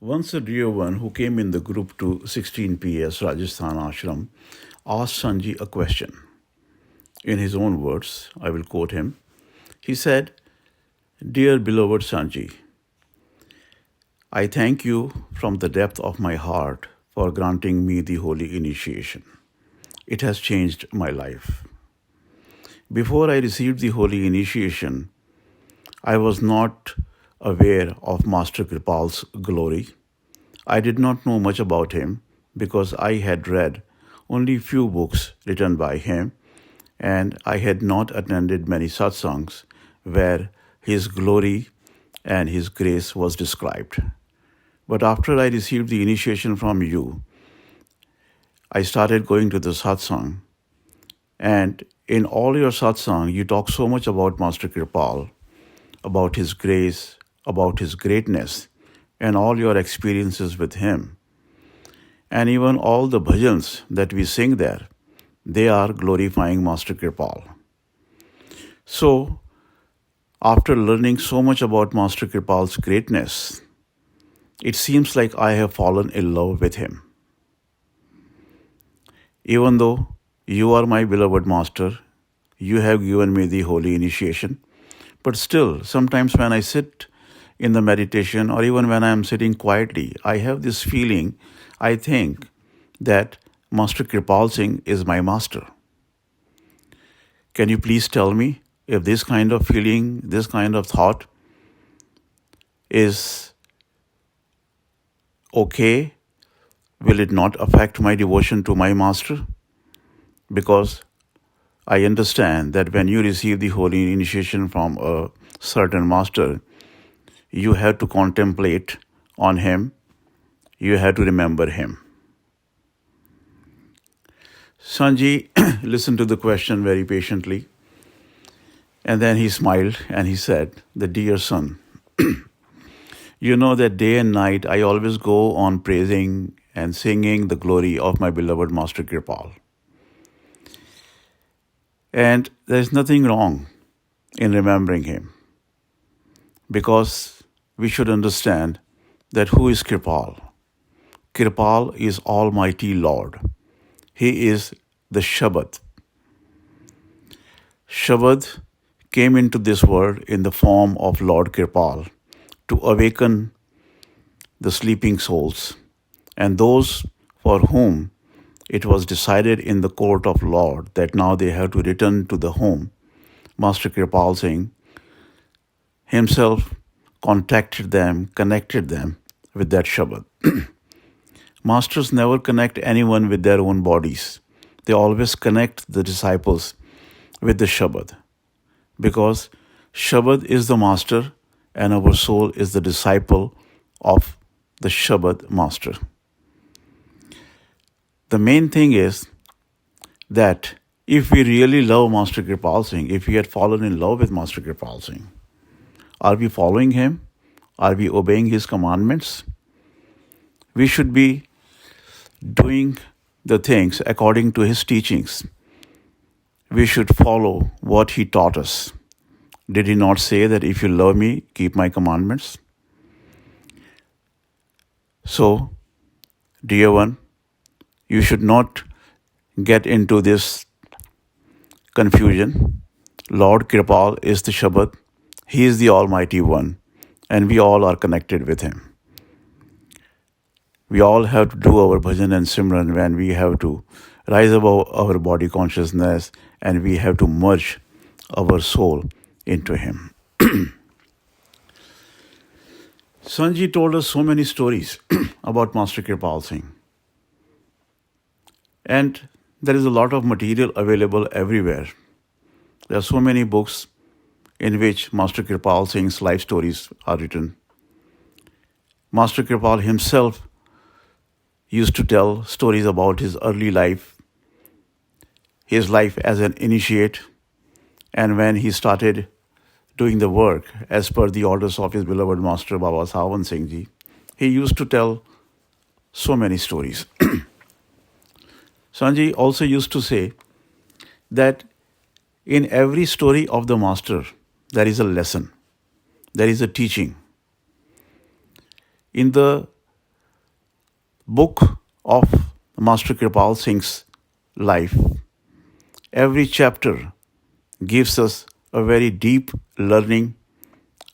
Once a dear one who came in the group to 16 PS Rajasthan Ashram asked Sanji a question. In his own words, I will quote him. He said, "Dear beloved Sanji, I thank you from the depth of my heart for granting me the holy initiation. It has changed my life. Before I received the holy initiation, I was not aware of Master Kirpal's glory. I did not know much about him because I had read only few books written by him and I had not attended many satsangs where his glory and his grace was described. But after I received the initiation from you, I started going to the satsang, and in all your satsang, you talk so much about Master Kirpal, about his grace, about his greatness, and all your experiences with him. And even all the bhajans that we sing there, they are glorifying Master Kirpal. So, after learning so much about Master Kirpal's greatness, it seems like I have fallen in love with him. Even though you are my beloved master, you have given me the holy initiation, but still, sometimes when I sit in the meditation or even when I am sitting quietly, I have this feeling, I think that Master Kirpal Singh is my master. Can you please tell me if this kind of feeling, this kind of thought is okay? Will it not affect my devotion to my master? Because I understand that when you receive the holy initiation from a certain master, you have to contemplate on him, you have to remember him. Sanji listened to the question very patiently, and then he smiled and he said, "The dear son, you know that day and night I always go on praising and singing the glory of my beloved Master Kirpal. And there is nothing wrong in remembering him, because we should understand that who is Kirpal? Kirpal is Almighty Lord. He is the Shabad. Shabad came into this world in the form of Lord Kirpal to awaken the sleeping souls and those for whom it was decided in the court of Lord that now they have to return to the home. Master Kirpal Singh himself contacted them, connected them with that Shabad. Masters never connect anyone with their own bodies. They always connect the disciples with the Shabad, because Shabad is the master and our soul is the disciple of the Shabad master. The main thing is that if we really love Master Kirpal Singh, if we had fallen in love with Master Kirpal Singh, are we following him? Are we obeying his commandments? We should be doing the things according to his teachings. We should follow what he taught us. Did he not say that if you love me, keep my commandments? So, dear one, you should not get into this confusion. Lord Kirpal is the Shabad. He is the Almighty One, and we all are connected with him. We all have to do our bhajan and simran when we have to rise above our body consciousness and we have to merge our soul into him. Sanji told us so many stories about Master Kirpal Singh. And there is a lot of material available everywhere. There are so many books in which Master Kirpal Singh's life stories are written. Master Kirpal himself used to tell stories about his early life, his life as an initiate, and when he started doing the work as per the orders of his beloved master Baba Sant Singh Ji, he used to tell so many stories. Sanji also used to say that in every story of the master, there is a lesson, there is a teaching. In the book of Master Kirpal Singh's life, every chapter gives us a very deep learning,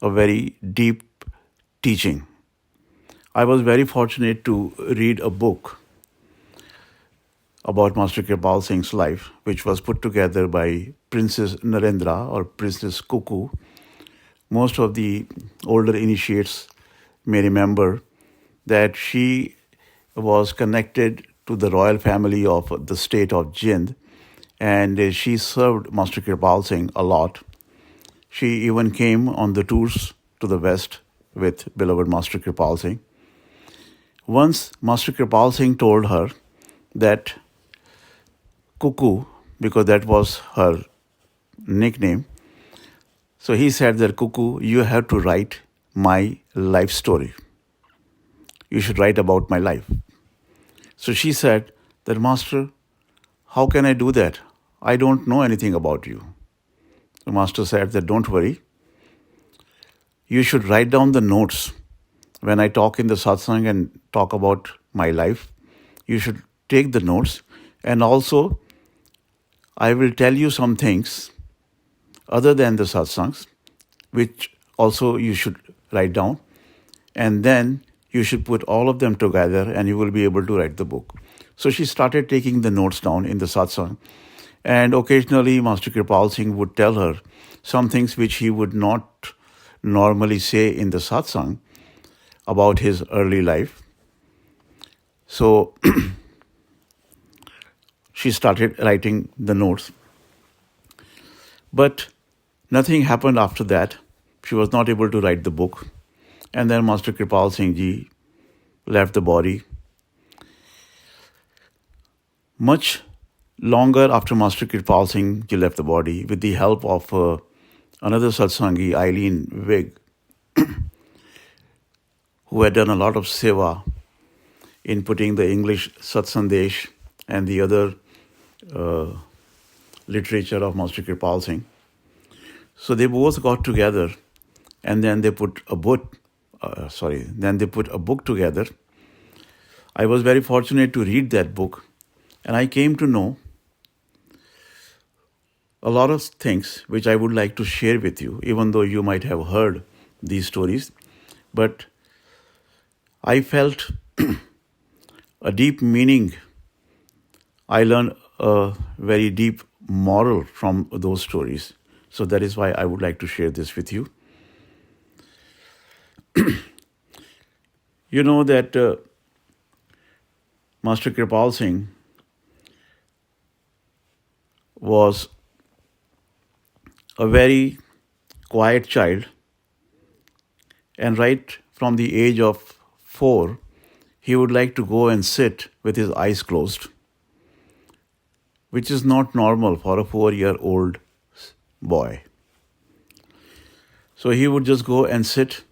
a very deep teaching. I was very fortunate to read a book about Master Kirpal Singh's life, which was put together by Princess Narendra or Princess Kuku. Most of the older initiates may remember that she was connected to the royal family of the state of Jind, and she served Master Kirpal Singh a lot. She even came on the tours to the west with beloved Master Kirpal Singh. Once Master Kirpal Singh told her that Kuku, because that was her nickname, so he said that, Kuku, you have to write my life story. You should write about my life. So she said that, Master, how can I do that? I don't know anything about you. The Master said that, don't worry. You should write down the notes. When I talk in the satsang and talk about my life, you should take the notes, and also I will tell you some things other than the satsangs, which also you should write down, and then you should put all of them together and you will be able to write the book. So she started taking the notes down in the satsang, and occasionally Master Kirpal Singh would tell her some things which he would not normally say in the satsang about his early life. So she started writing the notes. But nothing happened after that. She was not able to write the book. And then Master Kirpal Singh Ji left the body. Much longer after Master Kirpal Singh Ji left the body, with the help of another satsangi, Eileen Wig, who had done a lot of seva in putting the English Satsandesh and the other literature of Master Kirpal Singh. So they both got together, and then they put a book. Together. I was very fortunate to read that book, and I came to know a lot of things which I would like to share with you, even though you might have heard these stories. But I felt a deep meaning. I learned a very deep moral from those stories. So that is why I would like to share this with you. You know that Master Kirpal Singh was a very quiet child, and right from the age of 4, he would like to go and sit with his eyes closed, which is not normal for a 4-year-old boy. So he would just go and sit,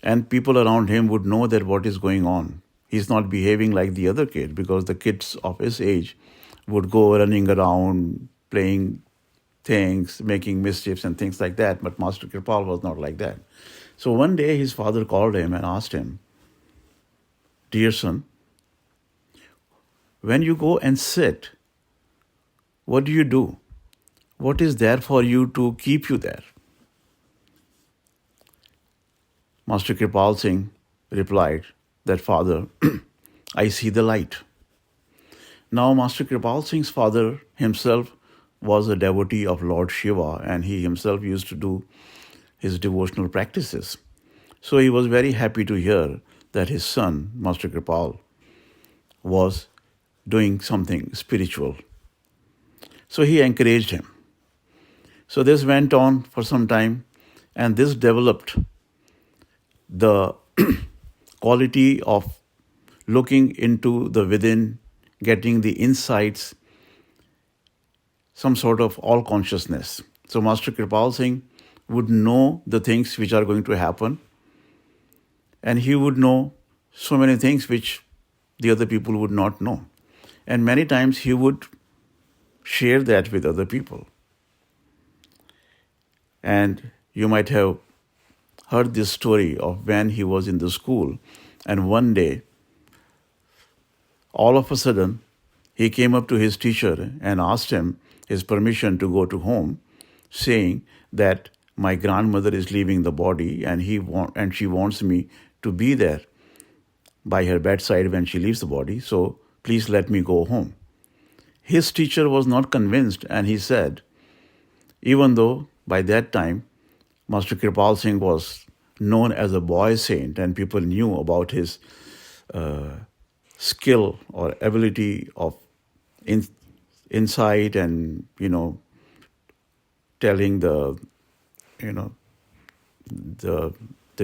and people around him would know that what is going on. He's not behaving like the other kid, because the kids of his age would go running around, playing things, making mischiefs and things like that. But Master Kirpal was not like that. So one day his father called him and asked him, "Dear son, when you go and sit, what do? What is there for you to keep you there?" Master Kirpal Singh replied that, "Father, I see the light." Now, Master Kirpal Singh's father himself was a devotee of Lord Shiva, and he himself used to do his devotional practices. So he was very happy to hear that his son, Master Kirpal, was doing something spiritual. So he encouraged him. So this went on for some time, and this developed the quality of looking into the within, getting the insights, some sort of all consciousness. So Master Kirpal Singh would know the things which are going to happen, and he would know so many things which the other people would not know. And many times he would share that with other people. And you might have heard this story of when he was in the school, and one day All of a sudden, he came up to his teacher and asked him his permission to go to home, saying that my grandmother is leaving the body and she wants me to be there by her bedside when she leaves the body, so please let me go home. His teacher was not convinced, and he said, even though by that time Master Kirpal Singh was known as a boy saint and people knew about his skill or ability of insight and, telling the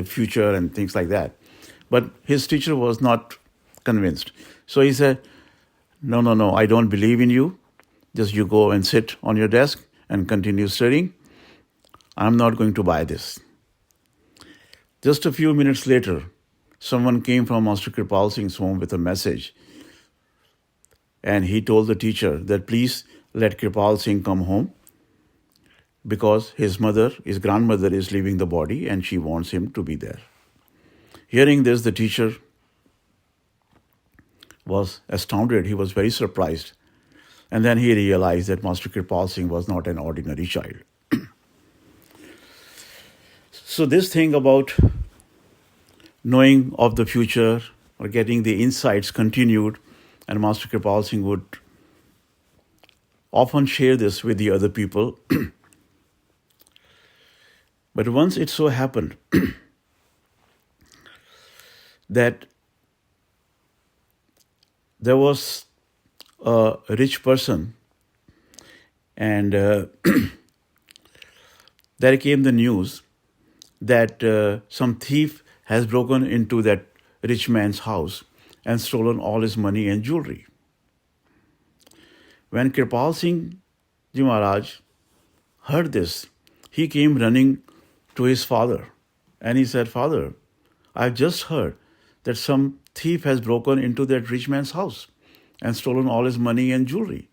future and things like that. But his teacher was not convinced. So he said, no, I don't believe in you. Just you go and sit on your desk and continue studying. I'm not going to buy this. Just a few minutes later, someone came from Master Kirpal Singh's home with a message. And he told the teacher that please let Kirpal Singh come home because his grandmother is leaving the body and she wants him to be there. Hearing this, the teacher was astounded. He was very surprised. And then he realized that Master Kirpal Singh was not an ordinary child. So this thing about knowing of the future or getting the insights continued, and Master Kirpal Singh would often share this with the other people. But once it so happened that there was a rich person and there came the news that some thief has broken into that rich man's house and stolen all his money and jewelry. When Kirpal Singh Ji Maharaj heard this, he came running to his father and he said, Father, I've just heard that some thief has broken into that rich man's house and stolen all his money and jewelry.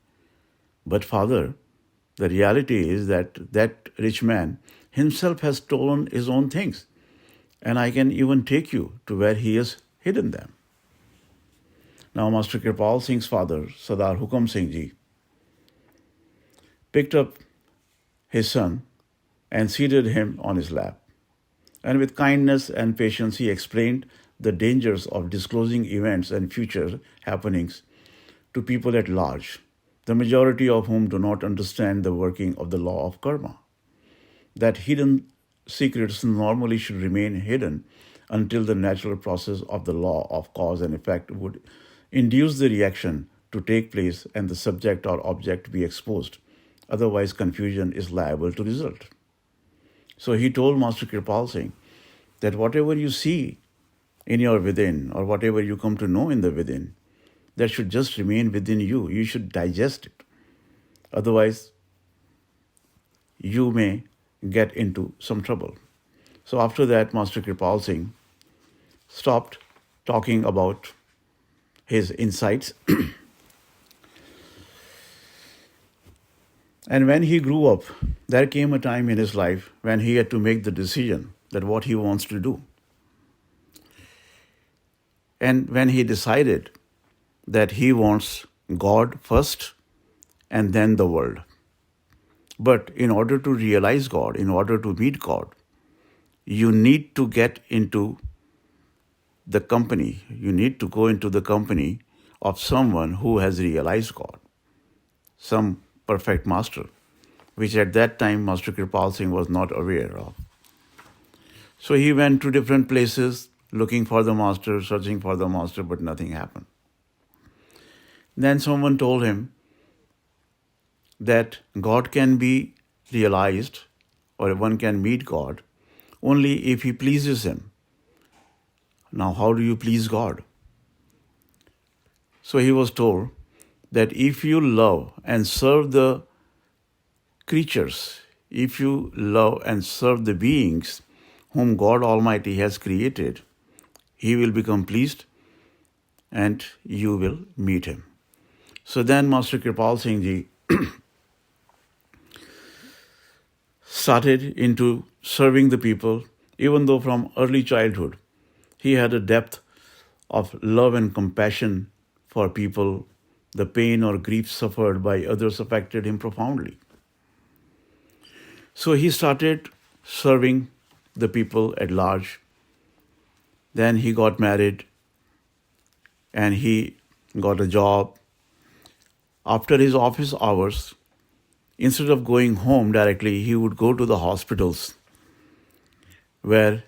But Father, the reality is that that rich man himself has stolen his own things, and I can even take you to where he has hidden them. Now Master Kirpal Singh's father, Sardar Hukam Singh Ji, picked up his son and seated him on his lap. And with kindness and patience, he explained the dangers of disclosing events and future happenings to people at large, the majority of whom do not understand the working of the law of karma. That hidden secrets normally should remain hidden until the natural process of the law of cause and effect would induce the reaction to take place and the subject or object be exposed. Otherwise, confusion is liable to result. So he told Master Kirpal Singh that whatever you see in your within or whatever you come to know in the within, that should just remain within you. You should digest it. Otherwise, you may get into some trouble. So after that, Master Kirpal Singh stopped talking about his insights. And when he grew up, there came a time in his life when he had to make the decision that what he wants to do. And when he decided that he wants God first and then the world. But in order to realize God, in order to meet God, you need to get into the company. You need to go into the company of someone who has realized God, some perfect master, which at that time Master Kirpal Singh was not aware of. So he went to different places looking for the master, searching for the master, but nothing happened. Then someone told him that God can be realized or one can meet God only if he pleases him. Now, how do you please God? So he was told that if you love and serve the creatures, if you love and serve the beings whom God Almighty has created, he will become pleased and you will meet him. So then Master Kirpal Singh Ji started into serving the people, even though from early childhood he had a depth of love and compassion for people, the pain or grief suffered by others affected him profoundly. So he started serving the people at large. Then he got married and he got a job. After his office hours, instead of going home directly, he would go to the hospitals where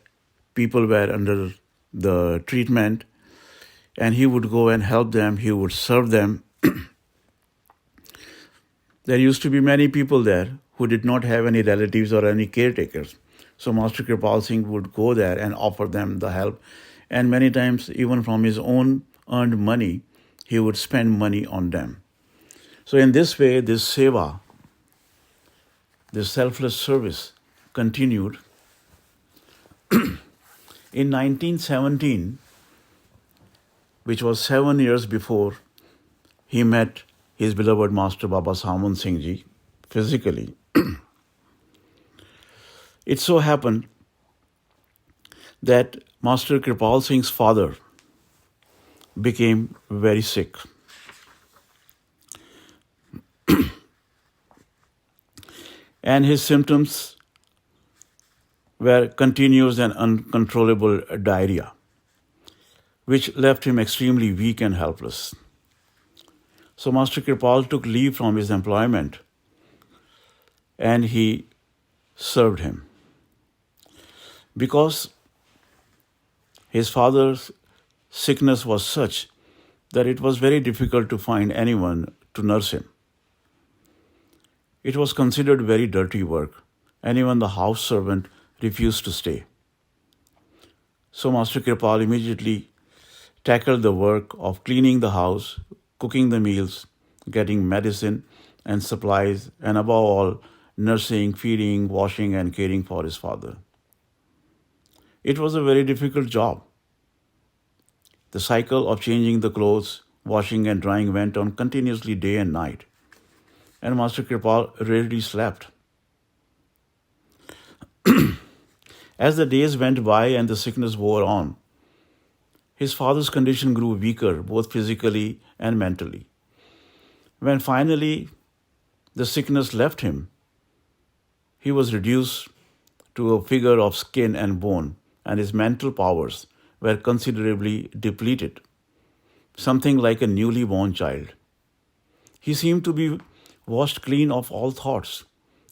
people were under the treatment, and he would go and help them, he would serve them. There used to be many people there who did not have any relatives or any caretakers. So Master Kirpal Singh would go there and offer them the help. And many times, even from his own earned money, he would spend money on them. So in this way, this seva, this selfless service continued. In 1917, which was 7 years before he met his beloved Master Baba Sant Singh Ji physically, it so happened that Master Kirpal Singh's father became very sick. And his symptoms were continuous and uncontrollable diarrhea, which left him extremely weak and helpless. So Master Kirpal took leave from his employment and he served him. Because his father's sickness was such that it was very difficult to find anyone to nurse him. It was considered very dirty work, and even the house servant refused to stay. So Master Kirpal immediately tackled the work of cleaning the house, cooking the meals, getting medicine and supplies, and above all, nursing, feeding, washing, and caring for his father. It was a very difficult job. The cycle of changing the clothes, washing and drying went on continuously day and night, and Master Kirpal rarely slept. As the days went by and the sickness wore on, his father's condition grew weaker, both physically and mentally. When finally the sickness left him, he was reduced to a figure of skin and bone, and his mental powers were considerably depleted, something like a newly born child. He seemed to be washed clean of all thoughts.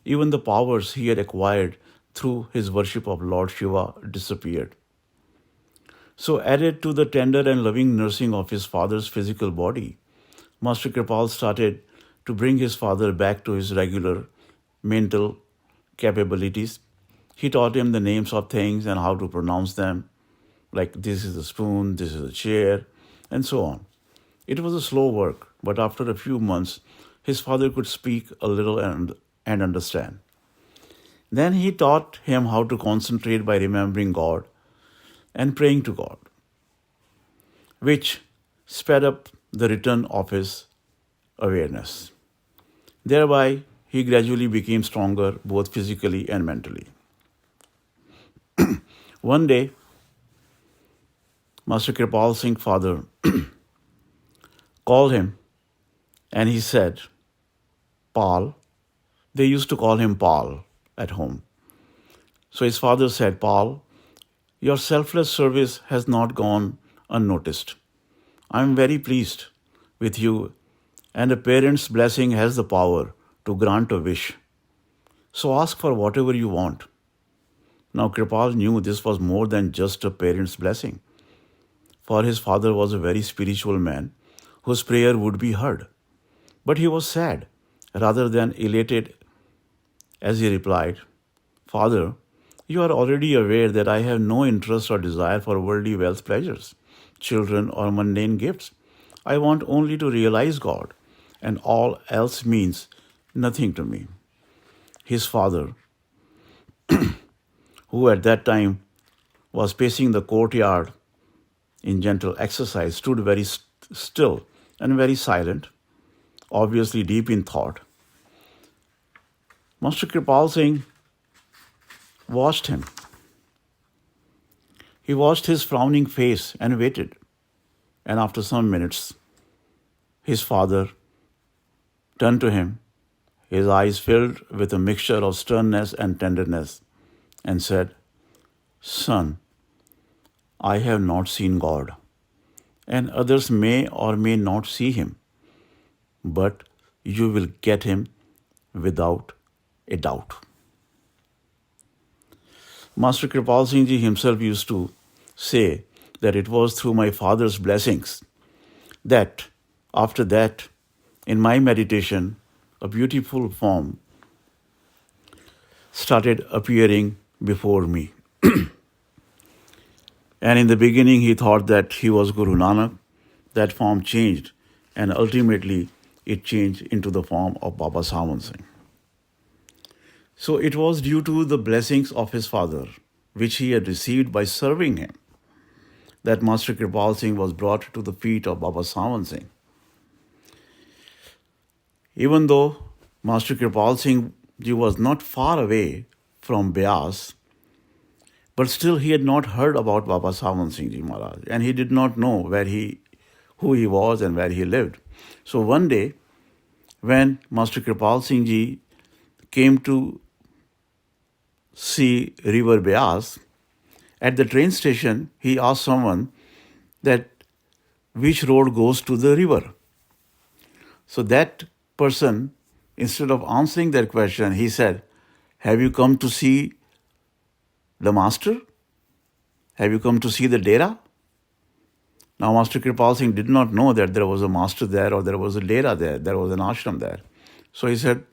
Even the powers he had acquired through his worship of Lord Shiva disappeared. So, added to the tender and loving nursing of his father's physical body, Master Kirpal started to bring his father back to his regular mental capabilities. He taught him the names of things and how to pronounce them, like this is a spoon, this is a chair, and so on. It was a slow work, but after a few months, his father could speak a little and understand. Then he taught him how to concentrate by remembering God and praying to God, which sped up the return of his awareness. Thereby, he gradually became stronger both physically and mentally. One day, Master Kirpal Singh's father called him and he said, Pal, they used to call him Pal at home. So his father said, Pal, your selfless service has not gone unnoticed. I am very pleased with you, and a parent's blessing has the power to grant a wish. So ask for whatever you want. Now Kirpal knew this was more than just a parent's blessing, for his father was a very spiritual man whose prayer would be heard. But he was sad rather than elated as he replied, Father, you are already aware that I have no interest or desire for worldly wealth pleasures, children, or mundane gifts. I want only to realize God, and all else means nothing to me. His father, who at that time was pacing the courtyard in gentle exercise, stood very still and very silent, obviously deep in thought. Master Kirpal Singh watched him. He watched his frowning face and waited. And after some minutes, his father turned to him, his eyes filled with a mixture of sternness and tenderness, and said, "Son, I have not seen God, and others may or may not see him, but you will get him without a doubt." Master Kirpal Singh Ji himself used to say that it was through my father's blessings that after that, in my meditation, a beautiful form started appearing before me. And in the beginning, he thought that he was Guru Nanak. That form changed, and ultimately it changed into the form of Baba Sant Singh. So it was due to the blessings of his father, which he had received by serving him, that Master Kirpal Singh was brought to the feet of Baba Sant Singh. Even though Master Kirpal Singh Ji was not far away from Beas, but still he had not heard about Baba Sant Singh Ji Maharaj, and he did not know who he was and where he lived. So one day, when Master Kirpal Singh Ji came to see River Beas, at the train station, he asked someone that which road goes to the river. So that person, instead of answering that question, he said, "Have you come to see the master? Have you come to see the Dera?" Now, Master Kirpal Singh did not know that there was a master there or there was a Dera there. There was an ashram there. So he said,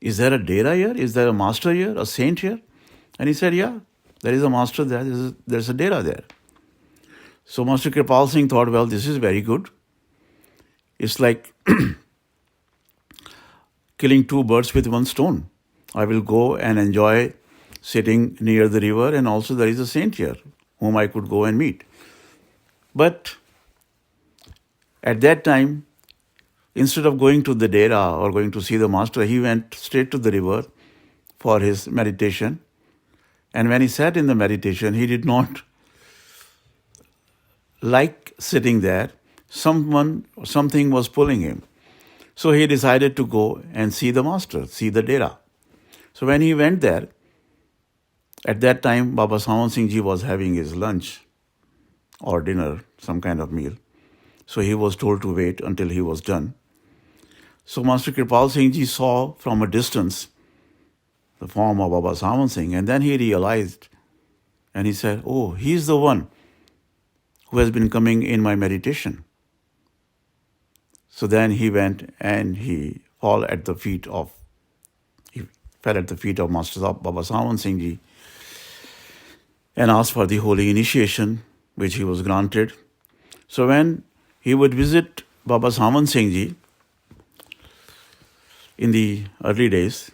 "Is there a Dera here? Is there a master here, a saint here?" And he said, "Yeah, there is a master there. There's a Dera there." So Master Kirpal Singh thought, well, this is very good. It's like killing two birds with one stone. I will go and enjoy sitting near the river, and also there is a saint here whom I could go and meet. But at that time, instead of going to the Dera or going to see the master, he went straight to the river for his meditation. And when he sat in the meditation, he did not like sitting there. Something was pulling him. So he decided to go and see the master, see the Dera. So when he went there, at that time, Baba Sant Singh Ji was having his lunch or dinner, some kind of meal. So he was told to wait until he was done. So Master Kirpal Singh Ji saw from a distance the form of Baba Sant Singh, and then he realized, and he said, "Oh, he's the one who has been coming in my meditation." So then he went and he fell at the feet of Master Baba Sant Singh Ji and asked for the holy initiation, which he was granted. So when he would visit Baba Sant Singh Ji in the early days,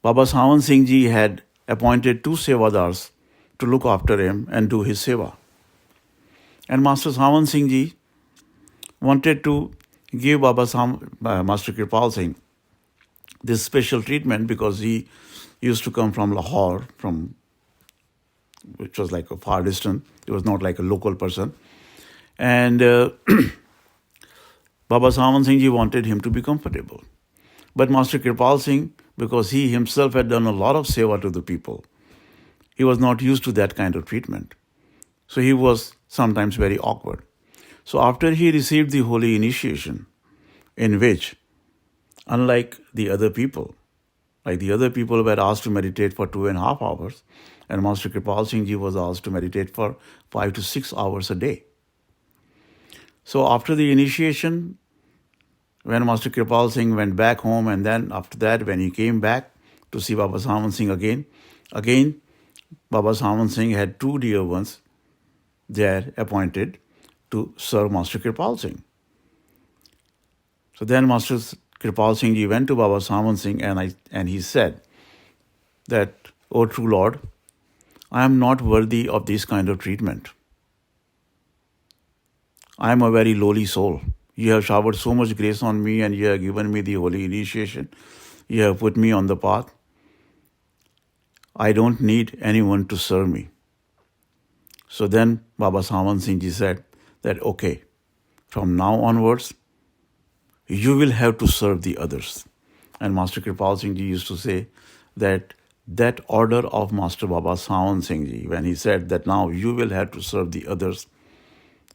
Baba Sant Singh Ji had appointed 2 sevadars to look after him and do his seva. And Master Sant Singh Ji wanted to give Master Kirpal Singh this special treatment because he used to come from Lahore, which was like a far distance. It was not like a local person. And Baba Sant Singh Ji wanted him to be comfortable. But Master Kirpal Singh, because he himself had done a lot of seva to the people, he was not used to that kind of treatment. So he was sometimes very awkward. So after he received the holy initiation, in which, unlike the other people, like the other people were asked to meditate for 2.5 hours, and Master Kirpal Singh Ji was asked to meditate for 5 to 6 hours a day. So after the initiation, when Master Kirpal Singh went back home, and then after that, when he came back to see Baba Sant Singh again, Baba Sant Singh had 2 dear ones there appointed to serve Master Kirpal Singh. So then Master Kirpal Singh Ji went to Baba Sant Singh and he said that, "O true Lord, I am not worthy of this kind of treatment. I am a very lowly soul. You have showered so much grace on me, and you have given me the holy initiation. You have put me on the path. I don't need anyone to serve me." So then Baba Sant Singh Ji said that, "Okay, From now onwards, you will have to serve the others. And Master Kirpal Singh Ji used to say that order of Master Baba Sant Singh Ji, when he said that now you will have to serve the others,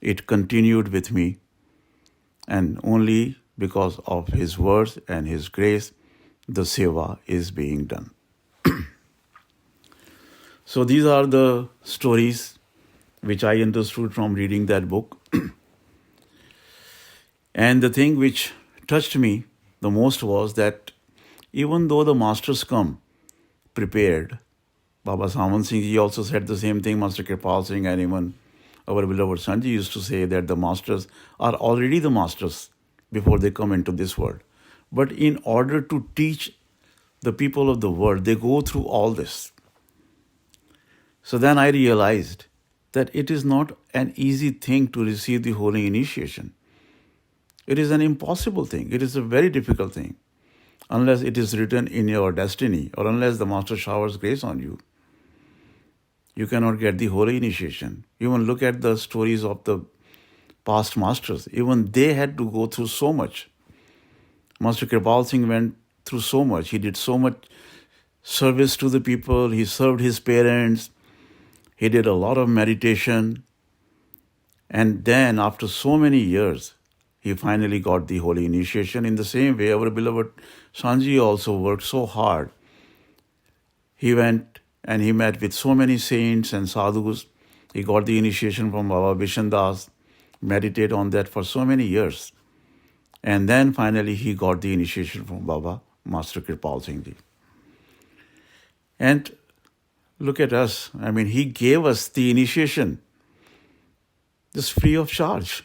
it continued with me. And only because of his words and his grace, the seva is being done. So these are the stories which I understood from reading that book. And the thing which touched me the most was that even though the masters come prepared, Baba Sant Singh Ji also said the same thing, Master Kirpal Singh, and even our beloved Sant Ji used to say that the masters are already the masters before they come into this world. But in order to teach the people of the world, they go through all this. So then I realized that it is not an easy thing to receive the holy initiation. It is an impossible thing. It is a very difficult thing. Unless it is written in your destiny or unless the Master showers grace on you, you cannot get the holy initiation. Even look at the stories of the past masters. Even they had to go through so much. Master Kirpal Singh went through so much. He did so much service to the people. He served his parents. He did a lot of meditation. And then after so many years, he finally got the holy initiation. In the same way, our beloved Sanji also worked so hard. He went and he met with so many saints and sadhus. He got the initiation from Baba Vishandas, meditated on that for so many years. And then finally he got the initiation from Baba Master Kirpal Singh Ji. And look at us. I mean, he gave us the initiation just free of charge.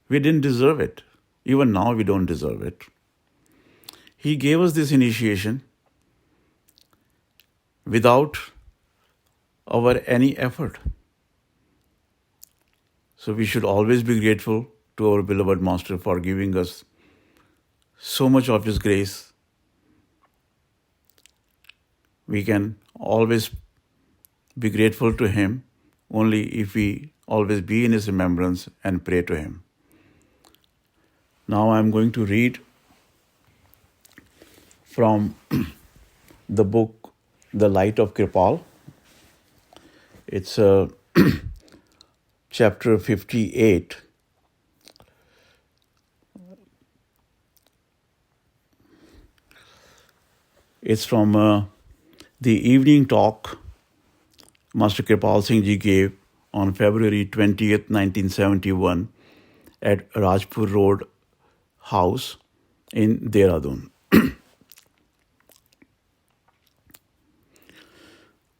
We didn't deserve it. Even now we don't deserve it. He gave us this initiation without our any effort. So we should always be grateful to our beloved Master for giving us so much of his grace. We can always be grateful to him only if we always be in his remembrance and pray to him. Now I'm going to read from the book The Light of Kirpal. It's chapter 58. It's from the evening talk Master Kirpal Singh Ji gave on February 20th, 1971 at Rajpur Road House in Dehradun.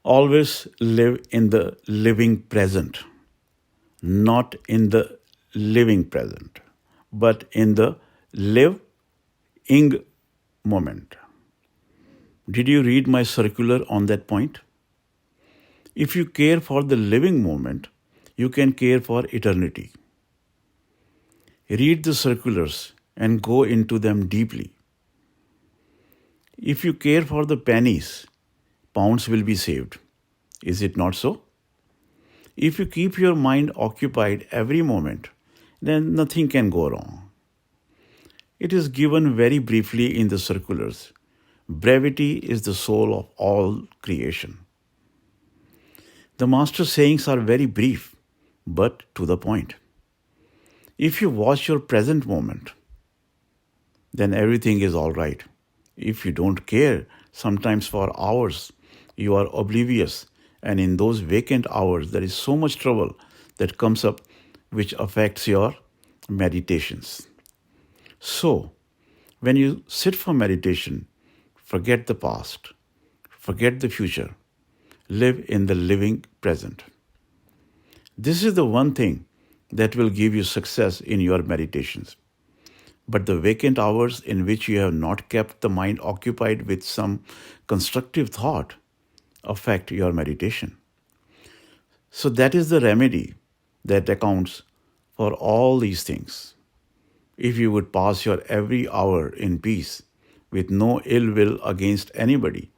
Always live in the living present, not in the living present, but in the living moment. Did you read my circular on that point? If you care for the living moment, you can care for eternity. Read the circulars and go into them deeply. If you care for the pennies, pounds will be saved. Is it not so? If you keep your mind occupied every moment, then nothing can go wrong. It is given very briefly in the circulars. Brevity is the soul of all creation. The Master's sayings are very brief, but to the point. If you watch your present moment, then everything is all right. If you don't care, sometimes for hours, you are oblivious, and in those vacant hours, there is so much trouble that comes up which affects your meditations. So, when you sit for meditation, forget the past, forget the future, live in the living present. This is the one thing that will give you success in your meditations. But the vacant hours in which you have not kept the mind occupied with some constructive thought affect your meditation. So that is the remedy that accounts for all these things. If you would pass your every hour in peace, with no ill will against anybody,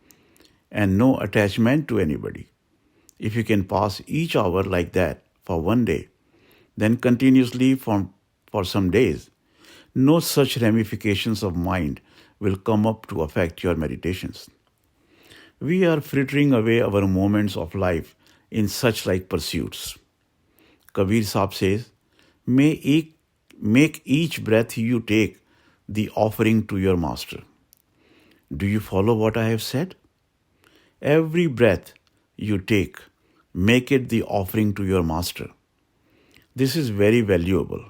and no attachment to anybody, if you can pass each hour like that for one day, then continuously for some days, no such ramifications of mind will come up to affect your meditations. We are frittering away our moments of life in such like pursuits. Kabir Sahib says, make each breath you take the offering to your master. Do you follow what I have said? Every breath you take, make it the offering to your master. This is very valuable.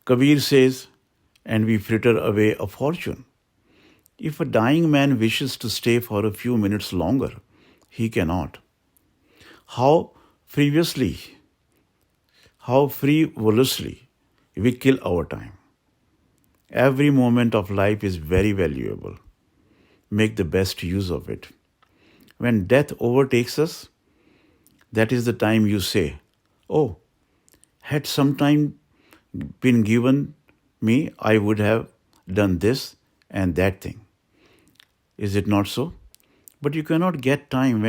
Kabir says, and we fritter away a fortune. If a dying man wishes to stay for a few minutes longer, he cannot. How frivolously we kill our time. Every moment of life is very valuable. Make the best use of it. When death overtakes us, that is the time you say, oh, had some time been given me, I would have done this and that thing. Is it not so? But you cannot get time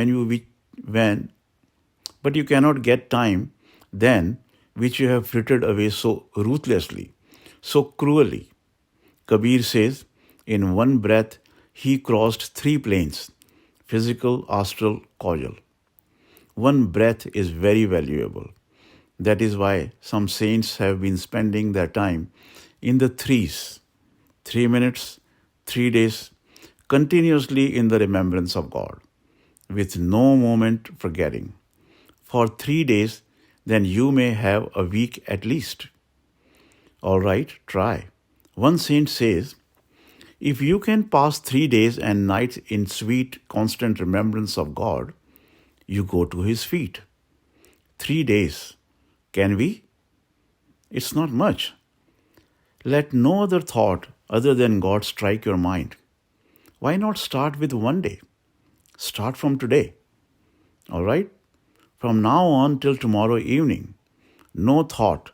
but you cannot get time then which you have frittered away so ruthlessly, so cruelly. Kabir says, in one breath he crossed 3 planes, physical, astral, causal. One breath is very valuable. That is why some saints have been spending their time in the threes, 3 minutes, 3 days, continuously in the remembrance of God, with no moment forgetting. For 3 days, then you may have a week at least. All right, try. One saint says, if you can pass 3 days and nights in sweet, constant remembrance of God, you go to his feet. 3 days. Can we? It's not much. Let no other thought other than God strike your mind. Why not start with 1 day? Start from today. All right? From now on till tomorrow evening, no thought,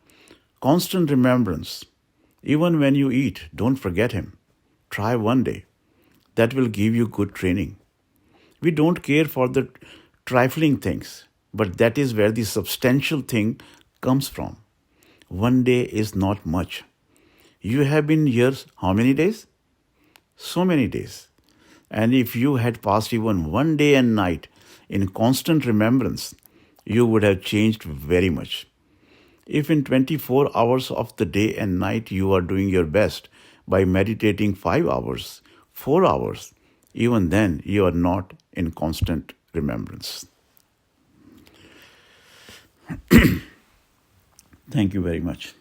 constant remembrance. Even when you eat, don't forget him. Try 1 day. That will give you good training. We don't care for the trifling things, but that is where the substantial thing comes from. 1 day is not much. You have been here how many days? So many days. And if you had passed even 1 day and night in constant remembrance, you would have changed very much. If in 24 hours of the day and night you are doing your best by meditating 5 hours, 4 hours, even then you are not in constant remembrance. Thank you very much.